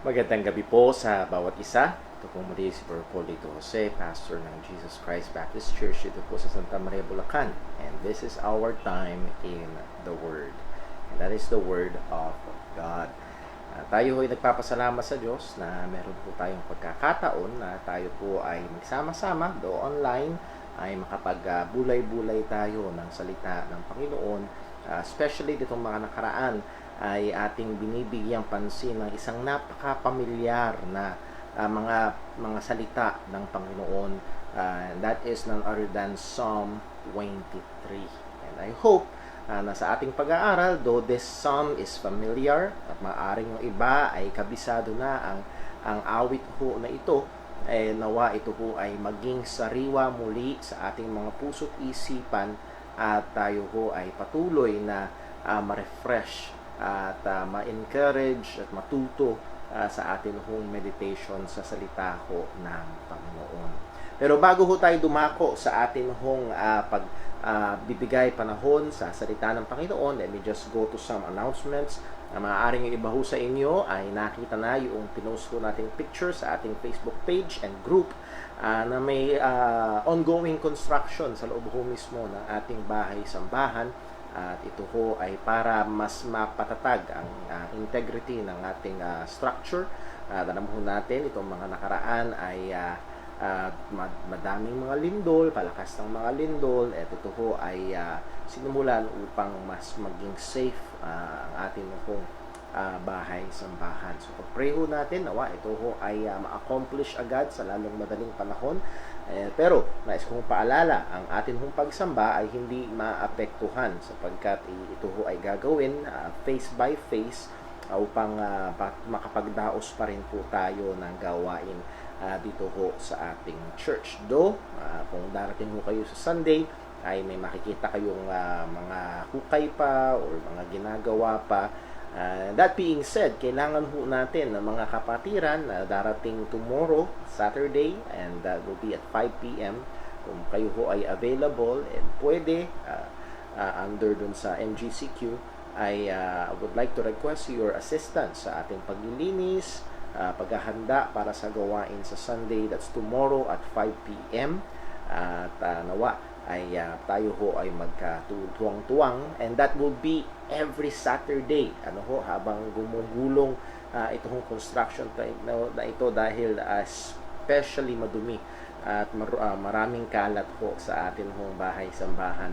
Magandang gabi po sa bawat isa. Ito po muli si Brother Polito Jose, pastor ng Jesus Christ Baptist Church dito po sa Santa Maria, Bulacan. And this is our time in the Word. And that is the Word of God. Tayo ay nagpapasalamat sa Diyos na meron po tayong pagkakataon na tayo po ay magsama-sama do online ay makapag-bulay-bulay tayo ng salita ng Panginoon, especially ditong mga nakaraan ay ating binibigyang pansin ng isang napaka-pamilyar na mga salita ng Panginoon. That is none other than Psalm 23. And I hope na sa ating pag-aaral, though this psalm is familiar at maaaring yung iba ay kabisado na ang awit ho na ito, nawa ito ho ay maging sariwa muli sa ating mga puso't isipan at tayo ho ay patuloy na ma-refresh at ma-encourage at matuto sa atin hong meditation sa salita ho ng Panginoon. Pero bago ho tayo dumako sa atin hong bibigay panahon sa salita ng Panginoon, let me just go to some announcements. Maaaring yung iba ho sa inyo ay nakita na yung pinost ho nating picture sa ating Facebook page and group na may ongoing construction sa loob ho mismo ng ating bahay-sambahan. At ito ho ay para mas mapatatag ang integrity ng ating structure. Alam ho natin, itong mga nakaraan ay madaming mga lindol, palakas ng mga lindol. At ito ho ay sinumulan upang mas maging safe ang ating pong bahay-sambahan. So pag-pray ho natin, nawa ito ho ay ma-accomplish agad sa lalong madaling panahon. Pero nais kong paalala, ang atin hong pagsamba ay hindi maapektuhan sapagkat ito ho ay gagawin face by face upang makapagdaos pa rin po tayo ng gawain dito ho sa ating church. Kung darating ho kayo sa Sunday ay may makikita kayong mga hukay pa or mga ginagawa pa. That being said, kailangan ho natin ng mga kapatiran na darating tomorrow, Saturday, and that will be at 5 p.m. Kung kayo ho ay available and pwede, under dun sa MGCQ, I would like to request your assistance sa ating paglilinis, paghahanda para sa gawain sa Sunday, that's tomorrow at 5 p.m. At nawa ay tayo ho ay magkatuwang-tuwang, and that will be every Saturday habang gumugulong itong construction na ito dahil especially madumi at maraming kalat ho sa atin hong bahay-sambahan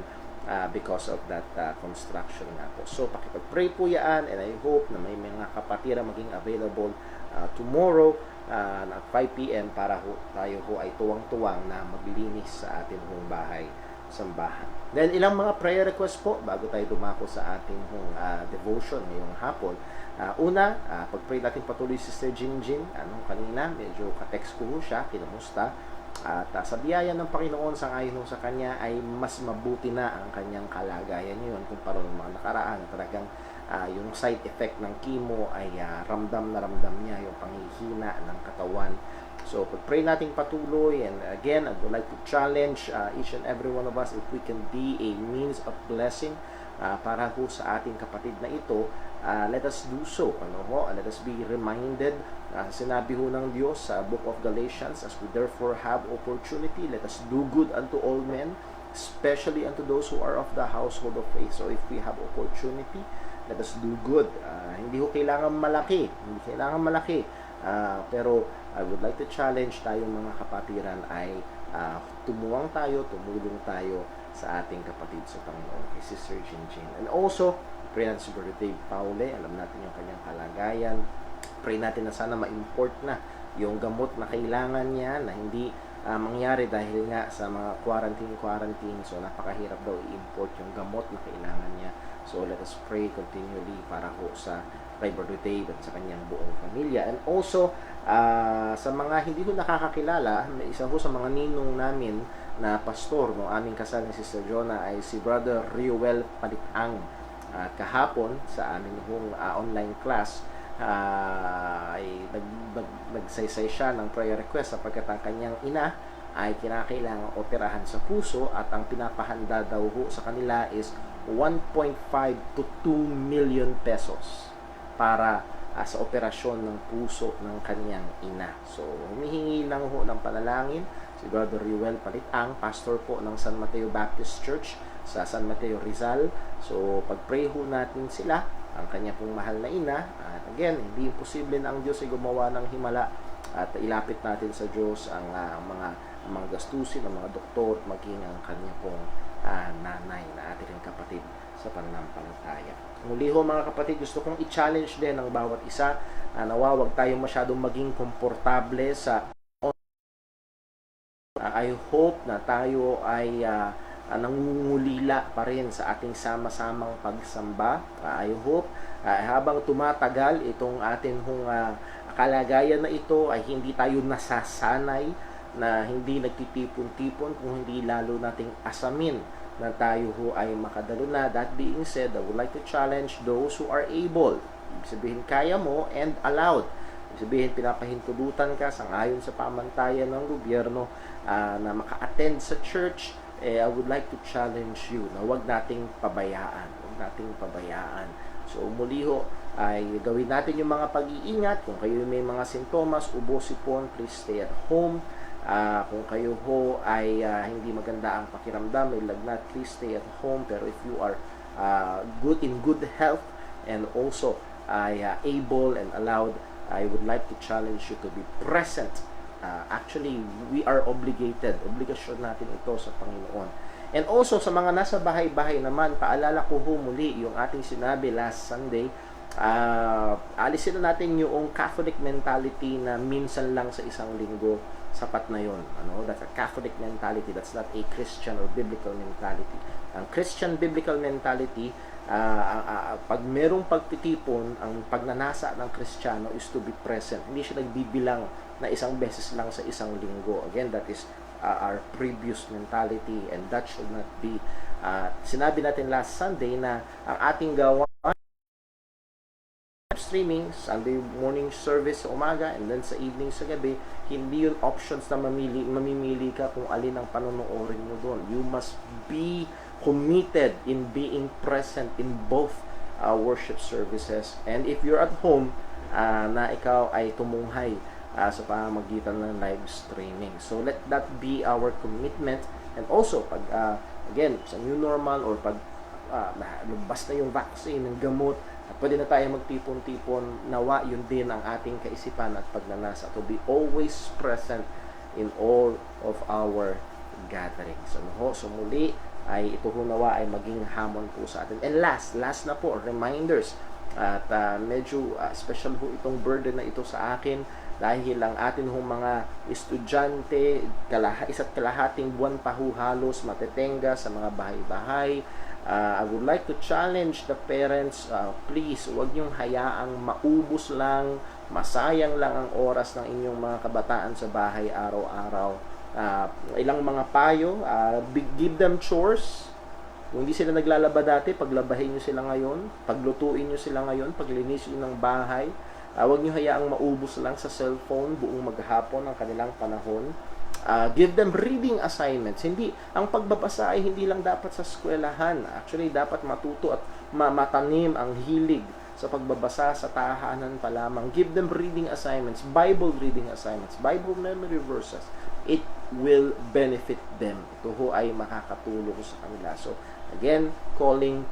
because of that construction nga po. So pakipag-pray po yan, and I hope na may mga kapatira maging available tomorrow at 5 p.m. para tayo ho ay tuwang-tuwang na maglinis sa ating hong bahay-sambahan. Then ilang mga prayer request po bago tayo dumako sa ating hong devotion ngayong hapon. Una, pag-pray natin patuloy si Sister Jinjin. Kanina, medyo ka-text ko siya, kinamusta. At sa biyaya ng Panginoon, sangayon sa kanya ay mas mabuti na ang kanyang kalagayan ngayon kumpara ng mga nakaraan. Talagang yung side effect ng chemo ay ramdam na ramdam niya yung panghihina ng katawan. So pag-pray nating patuloy, and again, I would like to challenge each and every one of us if we can be a means of blessing para ho sa ating kapatid na ito. Let us do so. Let us be reminded. Sinabi ho ng Diyos sa Book of Galatians, as we therefore have opportunity, let us do good unto all men, especially unto those who are of the household of faith. So if we have opportunity, let us do good. Hindi ho kailangan malaki. Pero I would like to challenge tayong mga kapatiran ay tumulong tayo sa ating kapatid sa Panginoon, kay Sister Jinjin. And also, pray natin si Brother Dave Paule. Alam natin yung kanyang kalagayan. Pray natin na sana ma-import na yung gamot na kailangan niya, na hindi mangyari dahil nga sa mga quarantine. So napakahirap daw i-import yung gamot na kailangan niya. So let us pray continually para ho sa kay Brother Dave at sa kanyang buong pamilya. And also, sa mga hindi ho nakakakilala, may isa ho sa mga ninong namin na pastor no aming kasal ni Sister Jonah ay si Brother Riuel Palitang. At kahapon sa amin hong online class ay nagsaysay siya ng prayer request sapagkat ang kanyang ina ay kinakailangang operahan sa puso at ang pinapahanda daw ho sa kanila is 1.5 to 2 million pesos para sa operasyon ng puso ng kanyang ina. So, humihingi lang ho ng panalangin si Brother Ruel Palitang, pastor po ng San Mateo Baptist Church sa San Mateo Rizal. So, pag-pray ho natin sila, ang kanya pong mahal na ina. At again, hindi imposible na ang Diyos ay gumawa ng himala, at ilapit natin sa Diyos ang mga gastusin ng mga doktor, maging ang kanya pong nanay na ating kapatid sa pananampalataya. Muli ho mga kapatid, gusto kong i-challenge din ang bawat isa. Nawa, wag tayo masyadong maging komportable sa I hope na tayo ay nangungulila pa rin sa ating sama-samang pagsamba. I hope habang tumatagal itong atin hong kalagayan na ito ay hindi tayo nasasanay, na hindi nagtitipon-tipon, kung hindi lalo nating asamin na tayo ho ay makadalo na. That being said, I would like to challenge those who are able. Ibig sabihin, kaya mo and allowed. Ibig sabihin, pinapahintulutan ka sangayon sa pamantayan ng gobyerno na maka-attend sa church. I would like to challenge you na huwag nating pabayaan. Huwag nating pabayaan. So, muli ho, ay gawin natin yung mga pag-iingat. Kung kayo may mga sintomas, ubo, sipon, please stay at home. Kung kayo ho ay hindi maganda ang pakiramdam, may lagnat, please stay at home. Pero if you are in good health and also able and allowed, I would like to challenge you to be present. Actually, we are obligated. Obligasyon natin ito sa Panginoon. And also, sa mga nasa bahay-bahay naman, paalala ko ho muli yung ating sinabi last Sunday. Alisin na natin yung Catholic mentality na minsan lang sa isang linggo, sapat na yun. That's a Catholic mentality. That's not a Christian or biblical mentality. Ang Christian biblical mentality, pag merong pagtitipon, ang pagnanasa ng Kristiyano is to be present. Hindi siya nagbibilang na isang beses lang sa isang linggo. Again, that is our previous mentality, and that should not be. Sinabi natin last Sunday na ang ating gawa streaming, Sunday morning service sa umaga, and then sa evening sa gabi, hindi yun options na mamimili ka kung alin ang panonoorin mo doon. You must be committed in being present in both worship services. And if you're at home, na ikaw ay tumunghay sa pamamagitan ng live streaming. So let that be our commitment. And also, pag again, sa new normal or pag lumabas na yung vaccine, ng gamot, at pwede na tayo magtipon-tipon, nawa yun din ang ating kaisipan at pagnanasa to be always present in all of our gatherings. So muli, ay ito ho nawa ay maging hamon po sa atin. And last na po, reminders. At medyo special ho itong burden na ito sa akin dahil ang atin hong mga estudyante, isa't kalahating buwan pa ho halos matetenga sa mga bahay-bahay. I would like to challenge the parents, please, huwag niyong hayaang maubos lang, masayang lang ang oras ng inyong mga kabataan sa bahay araw-araw. Ilang mga payo, give them chores. Kung hindi sila naglalaba dati, paglabahin nyo sila ngayon, paglutuin nyo sila ngayon, paglinis nyo ng bahay. Huwag nyo hayaang maubos lang sa cellphone buong maghapon ang kanilang panahon. Give them reading assignments. Ang pagbabasa ay hindi lang dapat sa eskwelahan. Actually, dapat matuto at matanim ang hilig sa pagbabasa sa tahanan pa lamang. Give them reading assignments, Bible reading assignments, Bible memory verses. It will benefit them. Ito ho ay makakatulong sa kanila. So, again, calling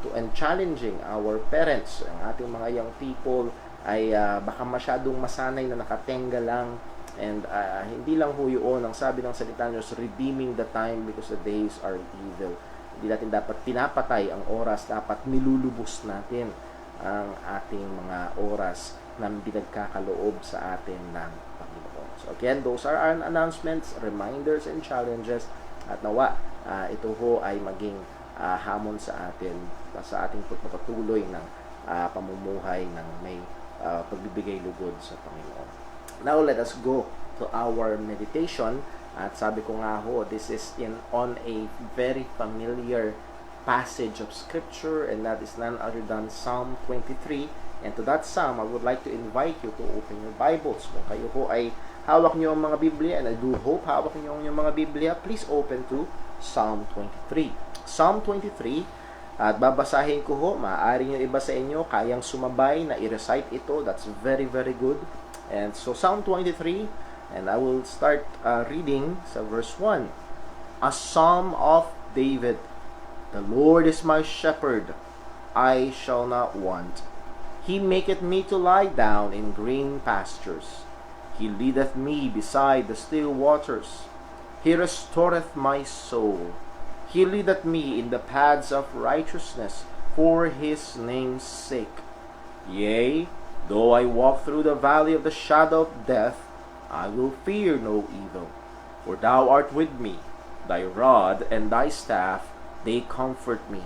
to and challenging our parents, ang ating mga young people ay baka masyadong masanay na nakatenga lang. And hindi lang ho yun, ang sabi ng salita Diyos, redeeming the time because the days are evil. Hindi natin dapat pinapatay ang oras, dapat nilulubos natin ang ating mga oras na binagkakaloob sa atin ng Panginoon. So again, those are our announcements, reminders, and challenges. At nawa, ito ho ay maging hamon sa atin, sa ating pagpapatuloy ng pamumuhay ng may pagbibigay lugod sa Panginoon. Now, let us go to our meditation. At sabi ko nga ho, this is on a very familiar passage of Scripture, and that is none other than Psalm 23. And to that Psalm, I would like to invite you to open your Bibles. Kung kayo ho ay hawak niyo ang mga Biblia, and I do hope hawak niyo ang mga Biblia, please open to Psalm 23. Psalm 23, At babasahin ko ho, maaaring yung iba sa inyo kayang sumabay na i-recite ito. That's very, very good. And so Psalm 23, and I will start reading sa verse 1. A Psalm of David. The Lord is my shepherd, I shall not want. He maketh me to lie down in green pastures. He leadeth me beside the still waters. He restoreth my soul. He leadeth me in the paths of righteousness for his name's sake. Yea, though I walk through the valley of the shadow of death, I will fear no evil. For thou art with me, thy rod and thy staff, they comfort me.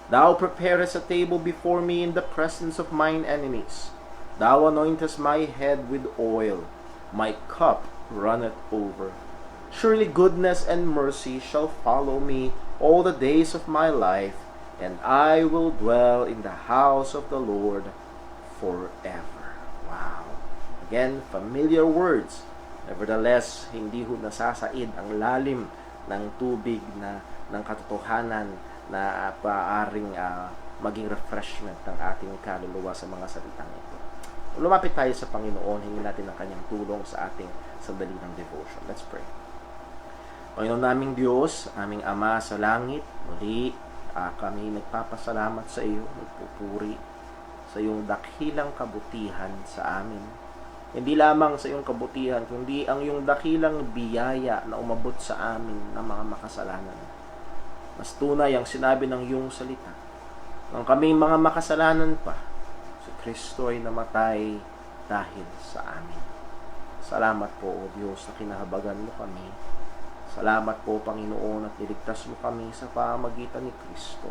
Thou preparest a table before me in the presence of mine enemies. Thou anointest my head with oil, my cup runneth over. Surely goodness and mercy shall follow me all the days of my life, and I will dwell in the house of the Lord forever. Wow. Again, familiar words. Nevertheless, hindi ho nasasaid ang lalim ng tubig na ng katotohanan na paaring maging refreshment ng ating kaluluwa sa mga salitang ito. Lumapit tayo sa Panginoon, hingin natin ang kanyang tulong sa ating sandali ng devotion. Let's pray. Panginoon naming Diyos, aming Ama sa langit, muli kami nagpapasalamat sa iyo, nagpupuri sa iyong dakilang kabutihan sa amin. Hindi lamang sa iyong kabutihan, kundi ang iyong dakilang biyaya na umabot sa amin ng mga makasalanan. Mas tunay ang sinabi ng iyong salita. Nang kaming mga makasalanan pa, si Kristo ay namatay dahil sa amin. Salamat po, O Diyos, na kinahabagan mo kami. Salamat po, Panginoon, at niligtas mo kami sa pamamagitan ni Kristo.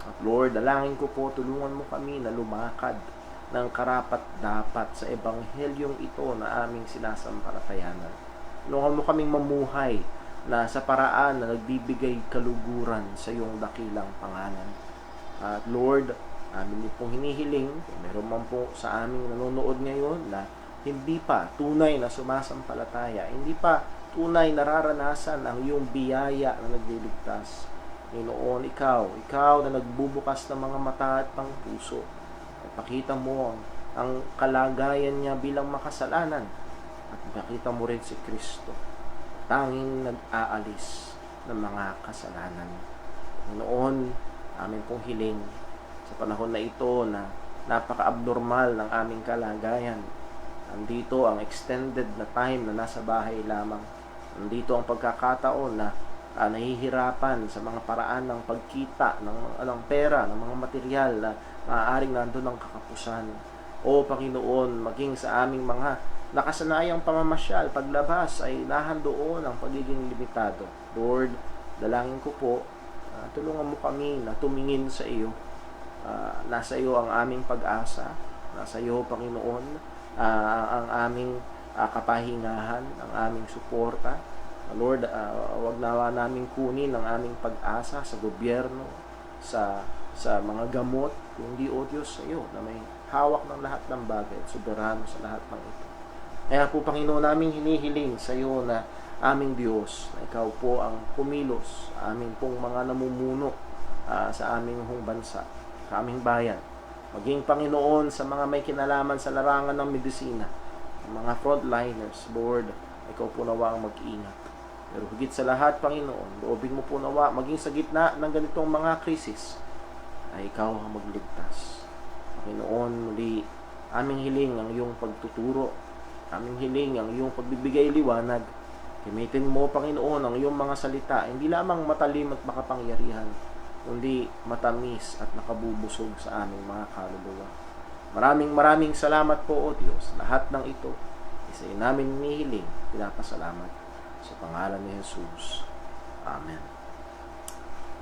At Lord, dalangin ko po, tulungan mo kami na lumakad ng karapat-dapat sa ebanghelyong ito na aming sinasampalatayanan. Tulungan mo kaming mamuhay na sa paraan na nagbibigay kaluguran sa iyong dakilang pangalan. At Lord, amin pong hinihiling, kung meron man po sa aming nanonood ngayon na hindi pa tunay na sumasampalataya, hindi pa tunay nararanasan ang iyong biyaya na nagliligtas. Panginoon, ikaw na nagbubukas ng mga mata at pang puso, at pakita mo ang kalagayan niya bilang makasalanan, at pakita mo rin si Kristo, tanging nag-aalis ng mga kasalanan. Panginoon, amin pong hiling sa panahon na ito na napaka-abnormal ng aming kalagayan. Nandito ang extended na time na nasa bahay lamang. Nandito ang pagkakataon na nahihirapan sa mga paraan ng pagkita ng pera, ng mga material na maaaring nandun ang kakapusan. O Panginoon, maging sa aming mga nakasanayang pamamasyal, paglabas ay nahandoon ang pagiging limitado. Lord, dalangin ko po, tulungan mo kami na tumingin sa iyo. Nasa iyo ang aming pag-asa. Nasa iyo, Panginoon, ang aming kapahingahan, ang aming suporta. Lord, wag nawa namin kunin ang aming pag-asa sa gobyerno, sa mga gamot, kundi o Diyos sa iyo na may hawak ng lahat ng bagay at soberano sa lahat ng ito. Kaya po, Panginoon, namin hinihiling sa iyo na aming Diyos, na ikaw po ang kumilos sa aming pong mga namumuno sa aming bansa, sa aming bayan. Maging Panginoon sa mga may kinalaman sa larangan ng medisina, mga frontliners, Lord, ikaw po nawa ang mag-ingat. Pero higit sa lahat, Panginoon, loobin mo po nawa, maging sa gitna ng ganitong mga krisis, ay ikaw ang magligtas. Panginoon, muli, aming hiling ang iyong pagtuturo, aming hiling ang iyong pagbibigay liwanag. Gamitin mo, Panginoon, ang iyong mga salita, hindi lamang matalim at makapangyarihan, kundi matamis at nakabubusog sa aming mga kaluluwa. Maraming salamat po, O Diyos. Lahat ng ito, isa namin hinihiling, pinapasalamat sa pangalan ni Jesus. Amen.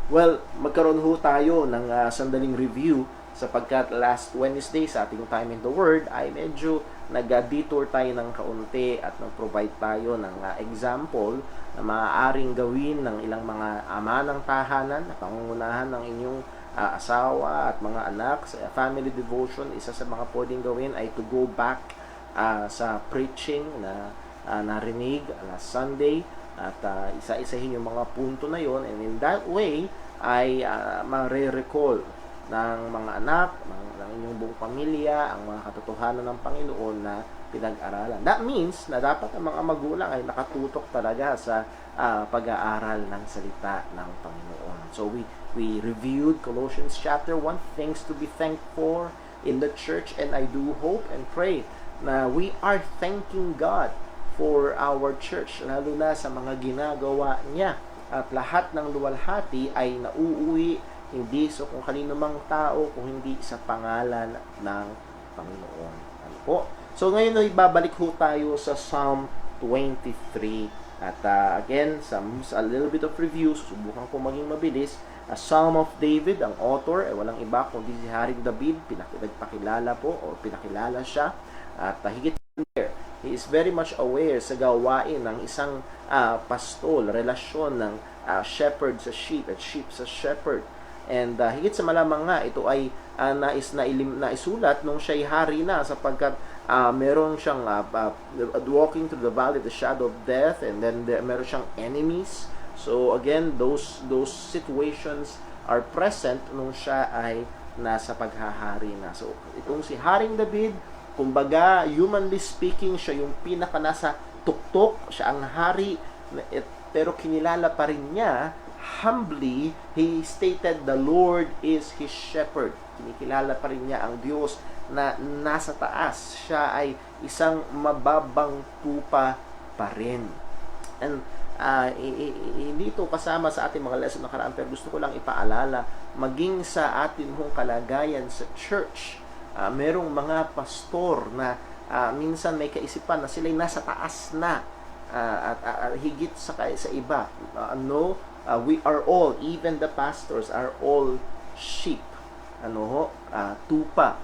Well, magkaroon ho tayo ng sandaling review sapagkat last Wednesday sa ating Time in the Word ay medyo nag-detour tayo ng kaunti at nag-provide tayo ng example na maaaring gawin ng ilang mga ama ng tahanan na pangungunahan ng inyong asawa at mga anak. Sa family devotion, isa sa mga pwedeng gawin ay to go back sa preaching na narinig last Sunday at isa-isahin yung mga punto na yon, and in that way ay mare-recall ng mga anak, ng inyong buong pamilya, ang mga katotohanan ng Panginoon na pinag-aralan. That means na dapat ang mga magulang ay nakatutok talaga sa pag-aaral ng salita ng Panginoon. So we reviewed Colossians chapter 1, things to be thankful in the church, and I do hope and pray na we are thanking God for our church, lalo na sa mga ginagawa niya. At lahat ng luwalhati ay nauuwi hindi so kung kanino mang tao, kung hindi sa pangalan ng Panginoon. Ano po? So ngayon ay babalik ho tayo sa Psalm 23. At again, a little bit of review, susubukan ko maging mabilis. A Psalm of David, ang author, ay walang iba kundi si Haring David, pinakilala po, o pinakilala siya. At higit there, he is very much aware sa gawain ng isang pastol, relasyon ng shepherd sa sheep at sheep sa shepherd. And higit sa malamang nga, ito ay naisulat nung siya'y hari na sapagkat meron siyang walking through the valley of the shadow of death, and then meron siyang enemies. So again, those situations are present nung siya ay nasa paghahari na. So itong si Haring David, kumbaga humanly speaking, siya yung pinaka nasa tuktok, siya ang hari, pero kinilala pa rin niya humbly. He stated the Lord is his shepherd. Kinikilala pa rin niya ang Diyos na nasa taas. Siya ay isang mababang tupa pa rin. And hindi ito kasama sa ating mga lesson nakaraan, pero gusto ko lang ipaalala, maging sa atin mong kalagayan sa church, merong mga pastor na minsan may kaisipan na sila'y nasa taas na at higit sa iba. We are all, even the pastors are all sheep, tupa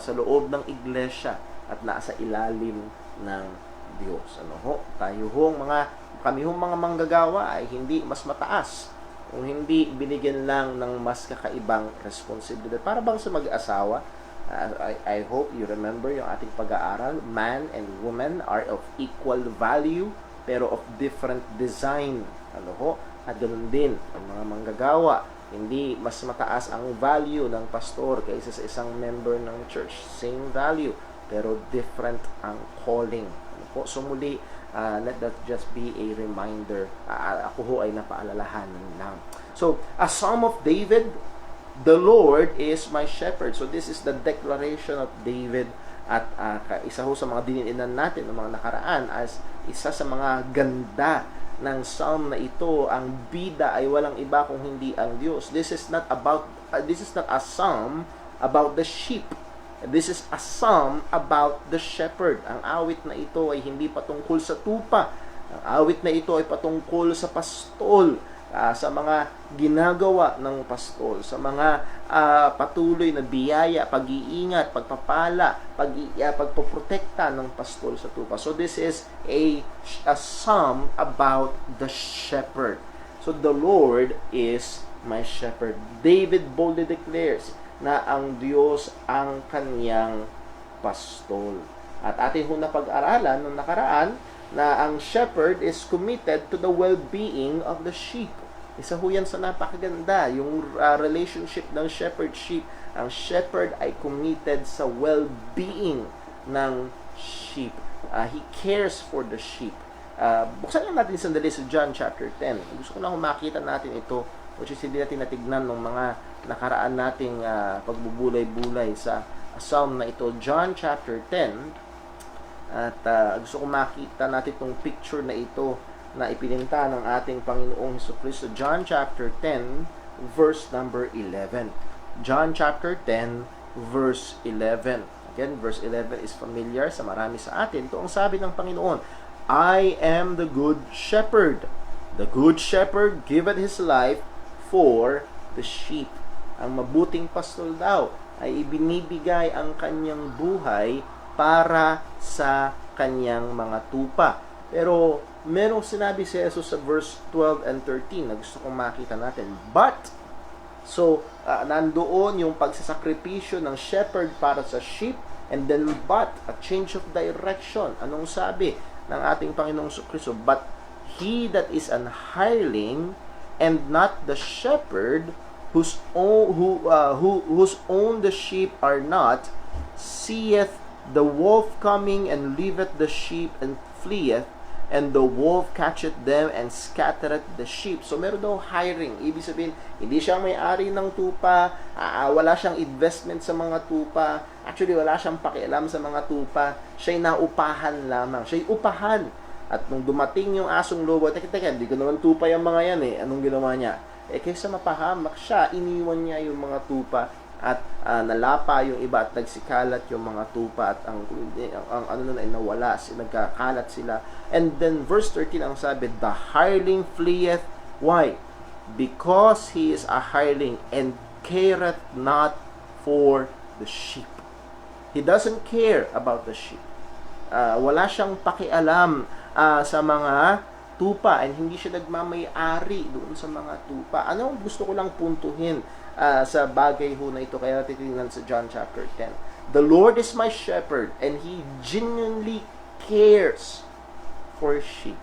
sa loob ng iglesia at nasa ilalim ng Diyos. Kami hong mga manggagawa ay hindi mas mataas kung hindi binigyan lang ng mas kakaibang responsibilidad. Para bang sa mag-asawa, I hope you remember yung ating pag-aaral, man and woman are of equal value pero of different design. At ganoon din, ang mga manggagawa, hindi mas mataas ang value ng pastor kaysa sa isang member ng church. Same value, pero different ang calling. So muli, let that just be a reminder. Ako ho ay napaalalahanan lang. So, a Psalm of David, the Lord is my shepherd. So this is the declaration of David, at isa ho sa mga diniinan natin ng mga nakaraan as isa sa mga ganda ng psalm na ito. Ang bida ay walang iba kung hindi ang Diyos. This is not a psalm about the sheep. This is a psalm about the shepherd. Ang awit na ito ay hindi patungkol sa tupa. Ang awit na ito ay patungkol sa pastol, sa mga ginagawa ng pastol, sa mga patuloy na biyaya, pag-iingat, pagpapala, pagpoprotekta ng pastol sa tupa. So this is a psalm about the shepherd. So the Lord is my shepherd. David boldly declares na ang Diyos ang kaniyang pastol. At ating napag-aralan nung nakaraan na ang shepherd is committed to the well-being of the sheep. Isa ho yan sa napakaganda, yung relationship ng shepherd-sheep. Ang shepherd ay committed sa well-being ng sheep. He cares for the sheep. Buksan lang natin sandali sa John chapter 10. Gusto ko lang makita natin ito, which is hindi natin natignan ng mga nakaraan nating pagbubulay-bulay sa psalm na ito. John chapter 10. At gusto ko makita natin itong picture na ito na ipininta ng ating Panginoong Jesucristo. John chapter 10, verse number 11. John chapter 10, verse 11. Again, verse 11 is familiar sa marami sa atin. Ito ang sabi ng Panginoon, I am the good shepherd. The good shepherd giveth his life for the sheep. Ang mabuting pastol daw ay ibinibigay ang kanyang buhay para sa kanyang mga tupa. Pero merong sinabi si Jesus sa verse 12 and 13 na gusto kong makita natin. Nandoon yung pagsasakripisyo ng shepherd para sa sheep, and then a change of direction. Anong sabi ng ating Panginoong Jesucristo? But he that is an hireling and not the shepherd whose own the sheep are not, seeth the wolf coming, and leaveth the sheep and fleeth, and the wolf catcheth them and scattereth the sheep. So meron daw hiring. Ibig sabihin, hindi siya may-ari ng tupa, wala siyang investment sa mga tupa, actually wala siyang pakialam sa mga tupa, siya'y naupahan lamang. Siya'y upahan. At nung dumating yung asong lobo, teka, hindi ko naman tupa yung mga yan eh. Anong ginawa niya? Kaysa mapahamak siya, iniwan niya yung mga tupa at nalapa yung iba at nagsikalat yung mga tupa at ang ano na nawala, nagkakalat sila. And then verse 13 ang sabi, the hireling fleeth. Why? Because he is a hireling and careth not for the sheep. He doesn't care about the sheep. Wala siyang pakialam sa mga tupa, and hindi siya nagmamay-ari doon sa mga tupa. Ano ang gusto ko lang puntuhin sa bagay ho na ito, kaya titingnan sa John chapter 10. The Lord is my shepherd, and He genuinely cares for sheep.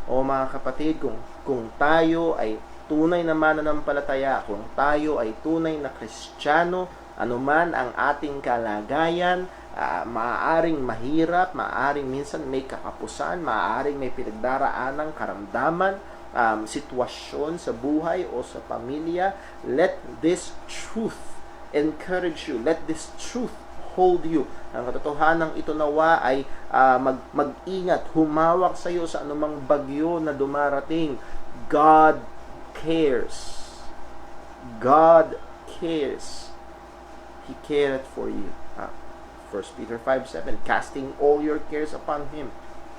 O mga kapatid, kung tayo ay tunay na mananampalataya, kung tayo ay tunay na Kristiyano, anuman ang ating kalagayan, maaaring mahirap, maaaring minsan may kakapusan, maaaring may pinagdaraanang karamdaman, sitwasyon sa buhay o sa pamilya, let this truth encourage you. Let this truth hold you. Ang katotohanan ito nawa ay mag-ingat, humawak sa iyo sa anumang bagyo na dumarating. God cares. God cares. He cared for you. 1 Peter 5:7, casting all your cares upon Him,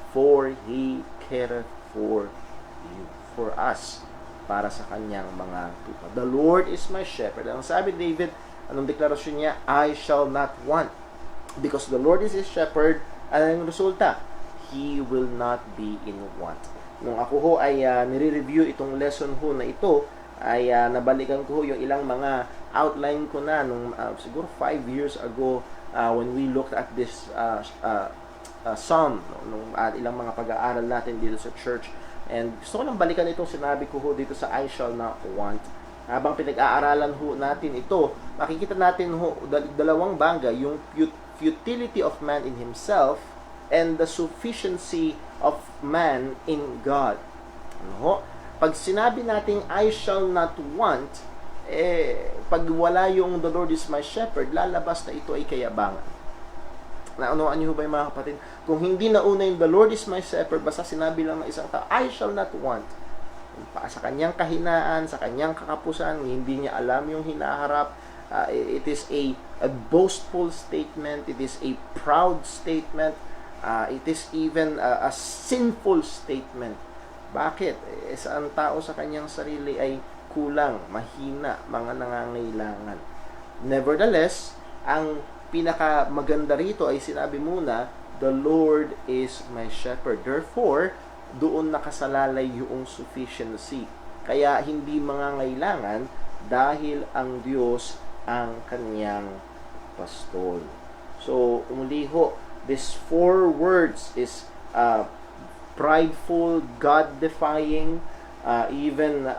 for He careth for you. For us, para sa kanyang mga tupa. The Lord is my shepherd. Ang sabi ni David, anong deklarasyon niya? I shall not want. Because the Lord is His shepherd, ang resulta? He will not be in want. Nung ako ho ay nire-review itong lesson ho na ito, ay nabalikan ko ho yung ilang mga outline ko na nung siguro 5 years ago, when we looked at this psalm, nung ilang mga pag-aaral natin dito sa church. And gusto ko lang balikan itong sinabi ko ho dito sa I shall not want. Habang pinag-aaralan ho natin ito, makikita natin ho dalawang bangga, yung futility of man in himself and the sufficiency of man in God. Ano ho? Pag sinabi nating I shall not want, pag wala yung the Lord is my shepherd, lalabas na ito ay kayabangan. Naunuan niyo ba yung mga kapatid? Kung hindi nauna yung the Lord is my shepherd, basta sinabi lang ng isang tao, I shall not want. Sa kanyang kahinaan, sa kanyang kakapusan, hindi niya alam yung hinaharap. It is a boastful statement. It is a proud statement. It is even a sinful statement. Bakit? Ang tao sa kanyang sarili ay kulang, mahina, mga nangangailangan. Nevertheless, ang pinakamaganda rito ay sinabi muna, the Lord is my shepherd. Therefore, doon nakasalalay yung sufficiency. Kaya hindi mangangailangan dahil ang Diyos ang kanyang pastol. So, muli ho, these 4 words is prideful, God-defying, even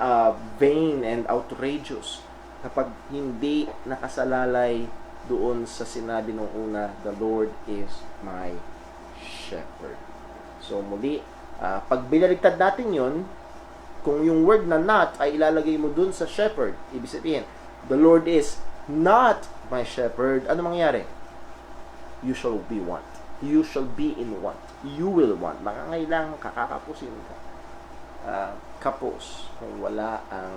vain and outrageous kapag hindi nakasalalay doon sa sinabi nung una, the Lord is my shepherd. So muli, pag binaligtad natin yon, kung yung word na not ay ilalagay mo doon sa shepherd, ibig sabihin, the Lord is not my shepherd, ano mangyari? You shall be want. You shall be in want. You will want. Makangailangan kakakapusin ka. Kapos kung wala ang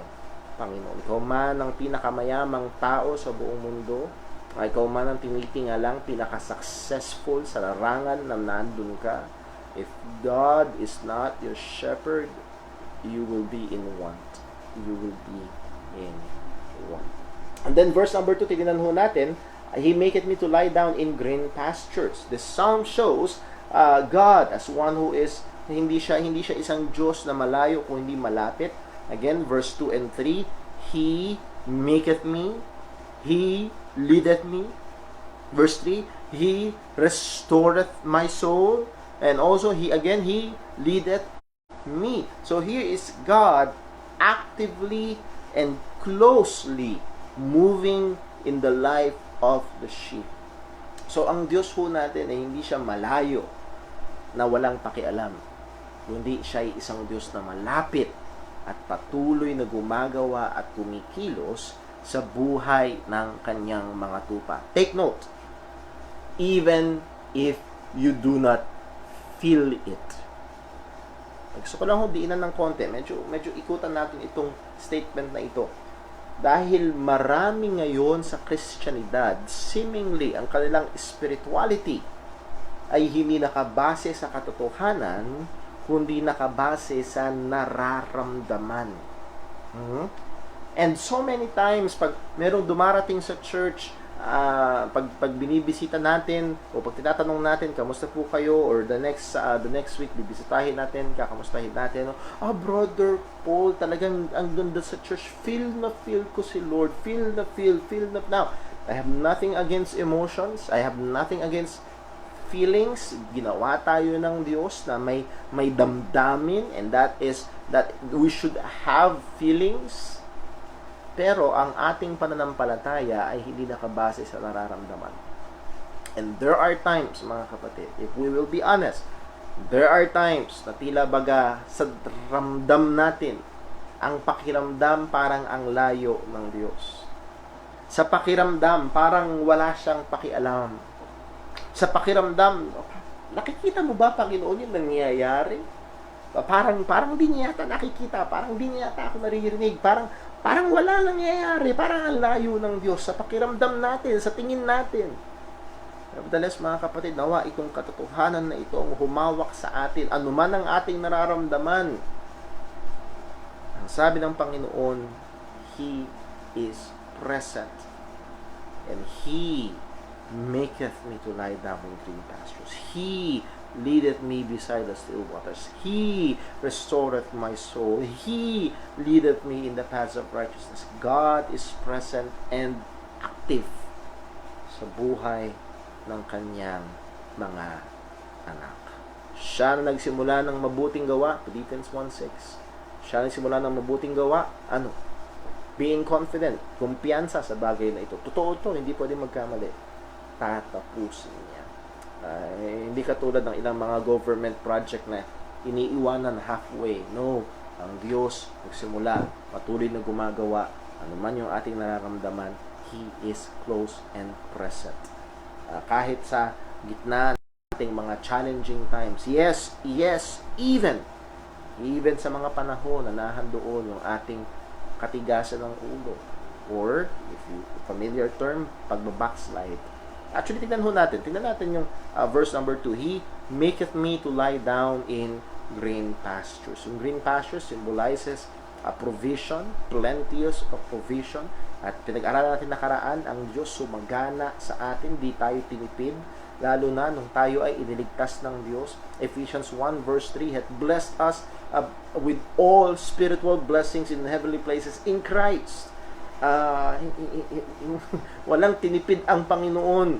Panginoon. Ikaw man ang pinakamayamang tao sa buong mundo, ikaw man ang tinitingalang pinaka-successful sa larangan na nandun ka, if God is not your shepherd, you will be in want. You will be in want. And then verse number 2, tignan ho natin, He maketh me to lie down in green pastures. This psalm shows God as one who is hindi siya isang Diyos na malayo kung hindi malapit. Again, verse 2 and 3, He maketh me, He leadeth me. Verse 3, He restoreth my soul, and also He leadeth me. So here is God actively and closely moving in the life of the sheep. So, ang Diyos ho natin ay hindi siya malayo na walang pakialam, kundi siya ay isang Diyos na malapit at patuloy na gumagawa at kumikilos sa buhay ng kanyang mga tupa. Take note, even if you do not feel it. Gusto ko lang ho diinan ng konti, medyo ikutan natin itong statement na ito. Dahil marami ngayon sa Kristyanidad, seemingly ang kanilang spirituality ay hindi nakabase sa katotohanan, kundi nakabase sa nararamdaman. And so many times, pag merong dumarating sa church, pag binibisita natin o pag tinatanong natin kamusta po kayo, or the next week bibisitahin natin, kakamustahin natin, Brother Paul, talagang ang ganda sa church, feel ko si Lord, feel na. Now, I have nothing against emotions, I have nothing against feelings. Ginawa tayo ng Diyos na may damdamin, and that is that we should have feelings. Pero ang ating pananampalataya ay hindi nakabase sa nararamdaman. And there are times, mga kapatid, if we will be honest, there are times na tila baga sa ramdam natin, ang pakiramdam parang ang layo ng Diyos. Sa pakiramdam, parang wala siyang pakialam. Sa pakiramdam, nakikita mo ba, Panginoon, yung nangyayari? Parang di niya yata nakikita, parang di niya yata ako naririnig, parang wala nangyayari, parang ang layo ng Diyos sa pakiramdam natin, sa tingin natin. Nevertheless, mga kapatid, nawa itong katotohanan na ito ang humawak sa atin, anuman ang ating nararamdaman. Ang sabi ng Panginoon, He is present, and He maketh me to lie down in green pastures. He leadeth me beside the still waters. He restoreth my soul. He leadeth me in the paths of righteousness. God is present and active sa buhay ng kanyang mga anak. Siya na nagsimula ng mabuting gawa, Philippians 1:6. Siya na nagsimula ng mabuting gawa, being confident, kumpiyansa sa bagay na ito. Totoo to, hindi pwede magkamali. Tatapusin niya. Hindi katulad ng ilang mga government project na iniiwanan halfway. No, ang Diyos nagsimula, patuloy na gumagawa. Ano man yung ating nararamdaman, He is close and present. Kahit sa gitna ng ating mga challenging times, yes, even sa mga panahon na nahandoon yung ating katigasan ng ulo, or if you familiar term, pagbabackslide. Actually, tingnan natin yung verse number 2. He maketh me to lie down in green pastures. Yung green pastures symbolizes a provision, plenteous of provision. At pinag-aralan natin nakaraan, ang Diyos sumagana sa atin, di tayo tinipid, lalo na nung tayo ay iniligtas ng Diyos. Ephesians 1 verse 3 hath blessed us with all spiritual blessings in heavenly places in Christ. Walang tinipid ang Panginoon.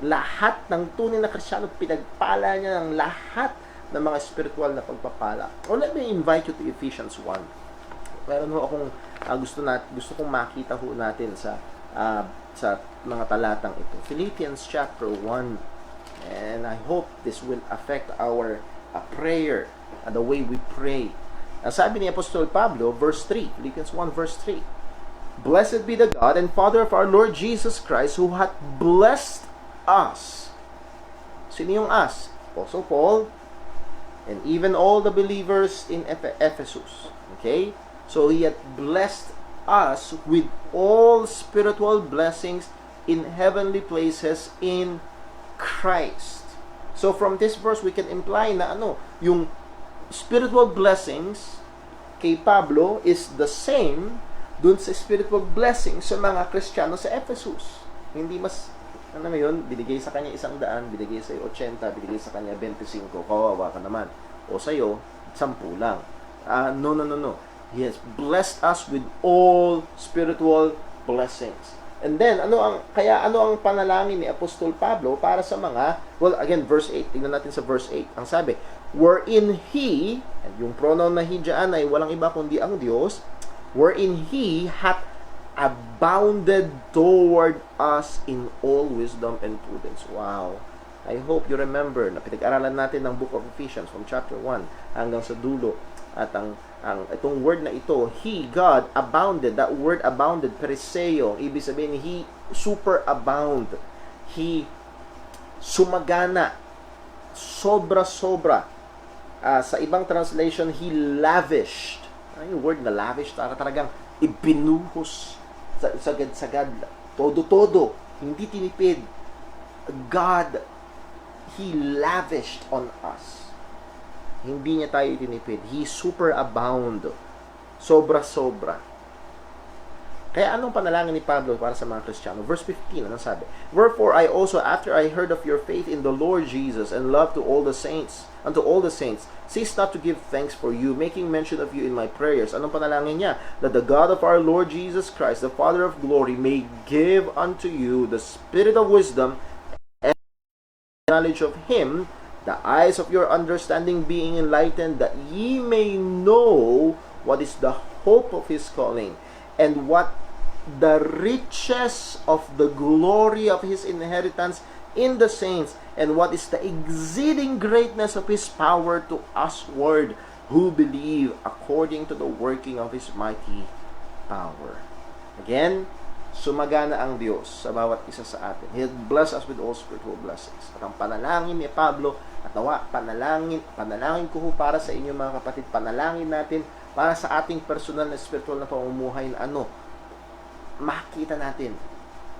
Lahat ng tunay na Kristiyano, pinagpala niya ng lahat ng mga spiritual na pagpapala. Let me invite you to Ephesians 1. Meron ho akong gusto kong makita ho natin sa mga talatang ito. Philippians chapter 1. And I hope this will affect our prayer and the way we pray. Sabi ni Apostol Pablo, verse 3, Philippians 1 verse 3. Blessed be the God and Father of our Lord Jesus Christ, who hath blessed us. Sino yung us? Apostle Paul, and even all the believers in Ephesus. Okay? So, He hath blessed us with all spiritual blessings in heavenly places in Christ. So, from this verse, we can imply na yung spiritual blessings kay Pablo is the same dun sa spiritual blessing sa mga Kristiyano sa Ephesus. Hindi mas, binigay sa kanya 100, binigay sa iyo 80, binigay sa kanya 25, kawawa ka naman. O sa iyo, 10 lang. No. He has blessed us with all spiritual blessings. And then, ano ang panalangin ni Apostol Pablo para sa mga, well, again, verse 8, tingnan natin sa verse 8. Ang sabi, wherein He, and yung pronoun na He dyan ay walang iba kundi ang Diyos, wherein He hath abounded toward us in all wisdom and prudence. Wow. I hope you remember na pinag-aralan natin ng Book of Ephesians from chapter 1 hanggang sa dulo. At ang itong word na ito, He, God, abounded. That word abounded, periseo, ibig sabihin, He superabound. He sumagana, sobra-sobra. Sa ibang translation, He lavished. Yung word na lavish, talagang ibinuhos, sagad-sagad, todo-todo, hindi tinipid. God, He lavished on us. Hindi niya tayo tinipid. He superabound. Sobra-sobra. Kaya anong panalangin ni Pablo para sa mga Kristiyano? Verse 15, anong sabi? Wherefore I also, after I heard of your faith in the Lord Jesus and love to all the saints, unto all the saints, cease not to give thanks for you, making mention of you in my prayers. Anong panalangin niya? That the God of our Lord Jesus Christ, the Father of glory, may give unto you the spirit of wisdom and knowledge of Him, the eyes of your understanding being enlightened, that ye may know what is the hope of His calling, and what the riches of the glory of His inheritance in the saints, and what is the exceeding greatness of His power to usward who believe, according to the working of His mighty power. Again, sumagana ang Diyos sa bawat isa sa atin. He'll bless us with all spiritual blessings. At ang panalangin ni Pablo, at nawa, panalangin ko para sa inyo mga kapatid, panalangin natin para sa ating personal na spiritual na pamumuhay na makita natin,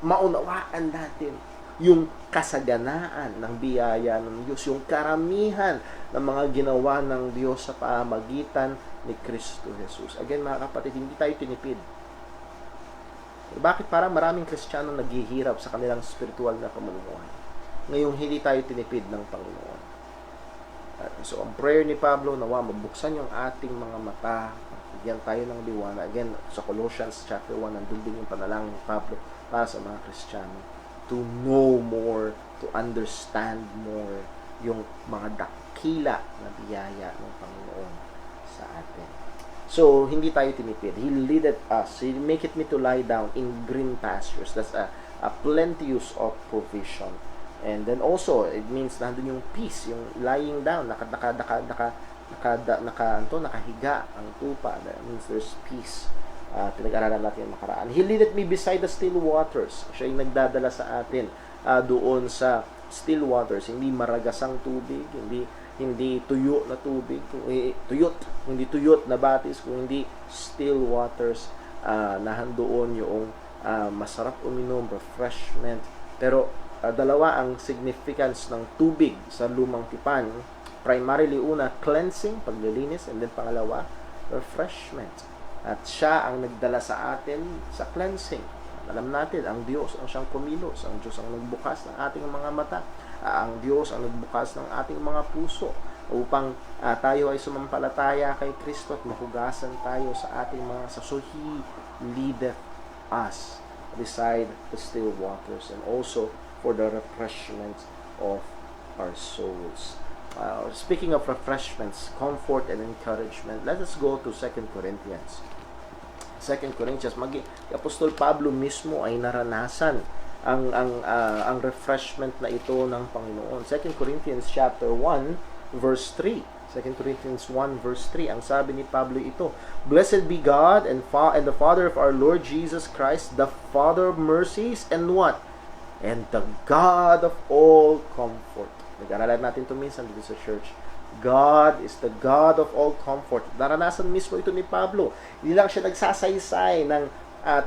maunawaan natin yung kasaganaan ng biyaya ng Diyos, yung karamihan ng mga ginawa ng Diyos sa pamamagitan ni Kristo Jesus. Again mga kapatid, hindi tayo tinipid. Bakit parang maraming Kristiyano naghihirap sa kanilang spiritual na pamumuhay? Ngayong hindi tayo tinipid ng Panginoon. So, ang prayer ni Pablo, nawa, mabuksan yung ating mga mata, bigyan tayo ng liwanag. Again, sa Colossians chapter 1, nandun din yung panalangin ni Pablo para sa mga Kristiyano. To know more, to understand more, yung mga dakila na biyaya ng Panginoon sa atin. So, hindi tayo tinipid. He leadeth us. He maketh me to lie down in green pastures. That's a plenteous of provision. And then also, it means nandun yung peace, yung lying down, nakahiga ang tupa. That means there's peace. Pinag-aralan natin yung makaraan. He leadeth me beside the still waters. Siya yung nagdadala sa atin doon sa still waters. Hindi maragasang tubig, hindi tuyo na tubig, hindi tuyot na batis, kung hindi still waters, nahandoon yung masarap uminom, refreshment. Pero dalawa ang significance ng tubig sa lumang tipan. Primarily, una, cleansing, paglilinis, and then pangalawa, refreshment. At siya ang nagdala sa atin sa cleansing. Alam natin, ang Diyos ang siyang kumilos, ang Diyos ang nagbukas ng ating mga mata, ang Diyos ang nagbukas ng ating mga puso upang tayo ay sumampalataya kay Kristo at mahugasan tayo sa ating mga So He leadeth us beside the still waters, and also for the refreshment of our souls. Speaking of refreshments, comfort and encouragement, let us go to 2 Corinthians. 2 Corinthians, Apostol Pablo mismo ay naranasan ang refreshment na ito ng Panginoon. 2 Corinthians chapter 1 verse 3. 2 Corinthians 1 verse 3, ang sabi ni Pablo ito, Blessed be God and the Father of our Lord Jesus Christ, the Father of mercies, and what? And the God of all comfort. Nag-aralan natin ito minsan dito sa church. God is the God of all comfort. Naranasan mismo ito ni Pablo. Hindi lang siya nagsasaysay ng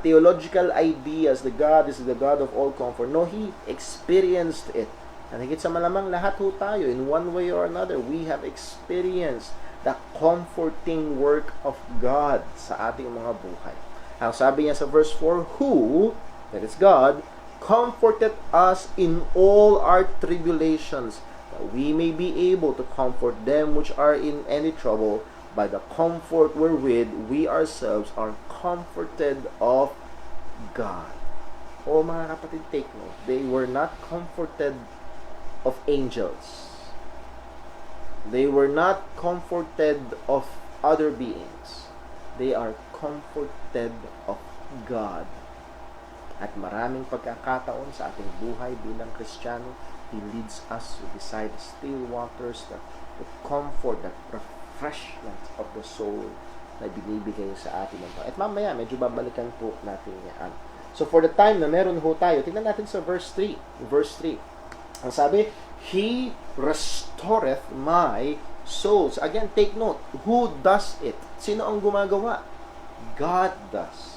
theological ideas. The God is the God of all comfort. No, he experienced it. And higit sa malamang lahat ho tayo, in one way or another, we have experienced the comforting work of God sa ating mga buhay. Ang sabi niya sa verse 4, Who, that is God, comforted us in all our tribulations, that we may be able to comfort them which are in any trouble by the comfort wherewith we ourselves are comforted of God. O mga kapatid, take note. They were not comforted of angels. They were not comforted of other beings. They are comforted of God. At maraming pagkakataon sa ating buhay bilang Kristiyano, He leads us to beside the still waters, the comfort, the refreshment of the soul na binibigay sa atin ng Panginoon. At mamaya, medyo babalikan po natin yan. So for the time na meron ho tayo, tingnan natin sa verse 3. Verse 3. Ang sabi, He restoreth my souls. Again, take note. Who does it? Sino ang gumagawa? God does.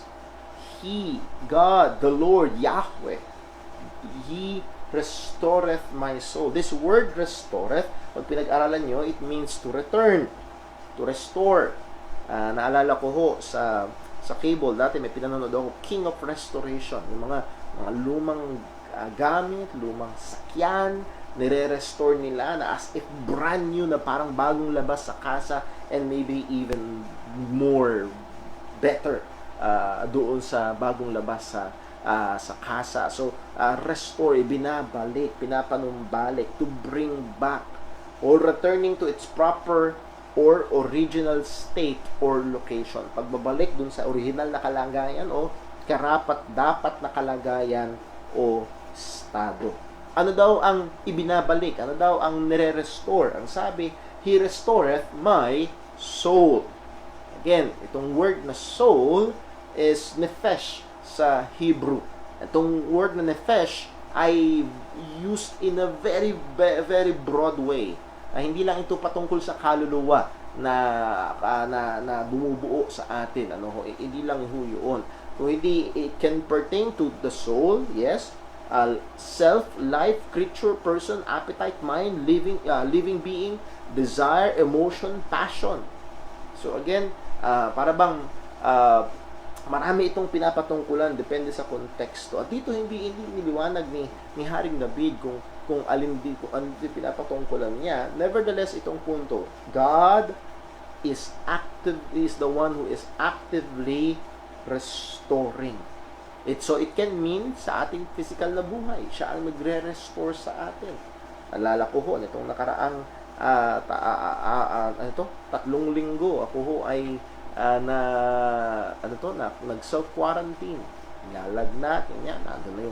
He, God, the Lord, Yahweh. He restoreth my soul. This word restoreth, pag pinag-aralan nyo, it means to return, to restore. Naalala ko ho sa cable, dati may pinanonood ako, King of Restoration. Yung mga lumang gamit, lumang sakyan, nire-restore nila na as if brand new, na parang bagong labas sa kasa, and maybe even more better doon sa bagong labas sa kasa. So, restore, binabalik, pinapanumbalik, to bring back, or returning to its proper or original state or location. Pagbabalik dun sa original na kalagayan o karapat-dapat na kalagayan o estado. Ano daw ang ibinabalik? Ano daw ang nire-restore? Ang sabi, He restoreth my soul. Again, itong word na soul is nephesh sa Hebrew. Itong word na nephesh ay used in a very, very broad way. Hindi lang ito patungkol sa kaluluwa na bumubuo sa atin. Hindi lang yun. Hindi, it can pertain to the soul, yes, self, life, creature, person, appetite, mind, living being, desire, emotion, passion. So again, para bang marami itong pinapatungkulan, depende sa konteksto. At dito hindi niliwanag ni Haring David kung alin din pinapatungkulan niya. Nevertheless, itong punto, God is the one who is actively restoring. So it can mean sa ating physical na buhay, siya ang nagre-restore sa atin. Alala ko ho, itong nakaraang 3 linggo, ako ho ay nag-self-quarantine. Nalagnat, nandun na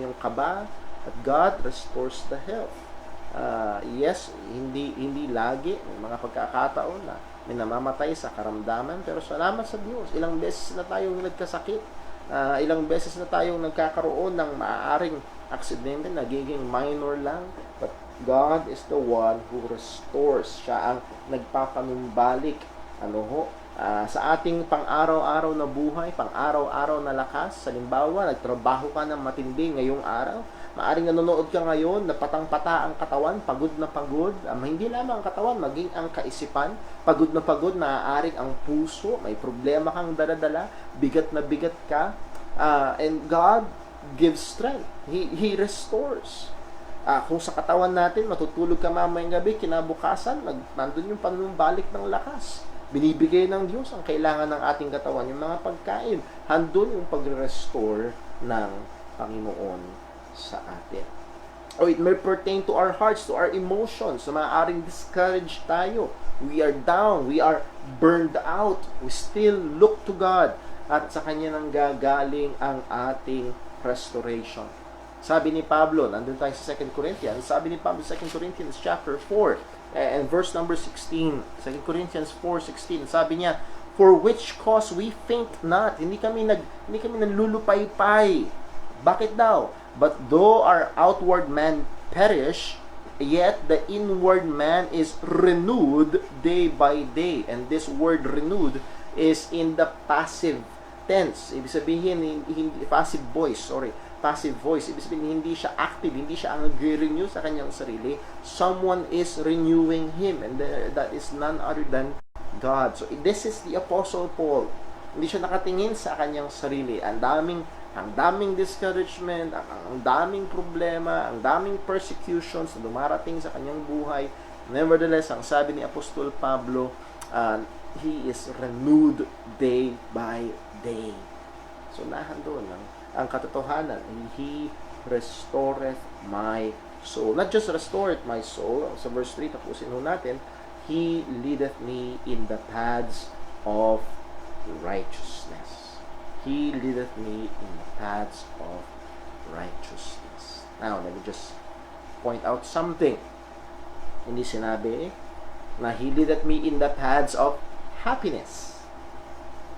yung kaba, at God restores the health. Yes, hindi lagi, may mga pagkakataon na may namamatay sa karamdaman, pero salamat sa Diyos, ilang beses na tayong nagkasakit, ilang beses na tayong nagkakaroon ng maaaring aksidente, nagiging minor lang, but God is the one who restores. Siya ang nagpapanumbalik sa ating pang-araw-araw na buhay, pang-araw-araw na lakas. Halimbawa, nagtrabaho ka ng matindi ngayong araw, maaring nanonood ka ngayon, napatang-pata ang katawan, pagod na pagod, hindi lamang ang katawan, maging ang kaisipan, pagod na pagod, naaaring ang puso, may problema kang daladala, bigat na bigat ka, and God gives strength. He restores. Kung sa katawan natin, matutulog ka mamayang gabi, kinabukasan, nandun yung panumbalik ng lakas. Binibigay ng Diyos ang kailangan ng ating katawan, yung mga pagkain. Handun yung pag-restore ng Panginoon sa atin. Or it may pertain to our hearts, to our emotions. So, maaaring discouraged tayo. We are down. We are burned out. We still look to God. At sa Kanya nang gagaling ang ating restoration. Sabi ni Pablo, nandun tayo sa 2 Corinthians, sabi ni Pablo sa 2 Corinthians chapter 4, and verse number 16, 2 Corinthians 4:16, sabi niya, for which cause we faint not. Hindi kami nalulupaypay. Bakit daw? But though our outward man perish, yet the inward man is renewed day by day. And this word renewed is in the passive tense. Ibig sabihin, passive voice. Ibig sabihin, hindi siya active, hindi siya ang nag-renew sa kanyang sarili. Someone is renewing him, and that is none other than God. So, this is the Apostle Paul. Hindi siya nakatingin sa kanyang sarili. Ang daming discouragement, ang daming problema, ang daming persecutions na dumarating sa kanyang buhay. Nevertheless, ang sabi ni Apostol Pablo, he is renewed day by day. So, nahandun ang katotohanan. He restoreth my soul. Not just restoreth my soul. Sa verse 3, tapusin ho natin, He leadeth me in the paths of righteousness. He leadeth me in the paths of righteousness. Now, let me just point out something. Hindi sinabi na He leadeth me in the paths of happiness.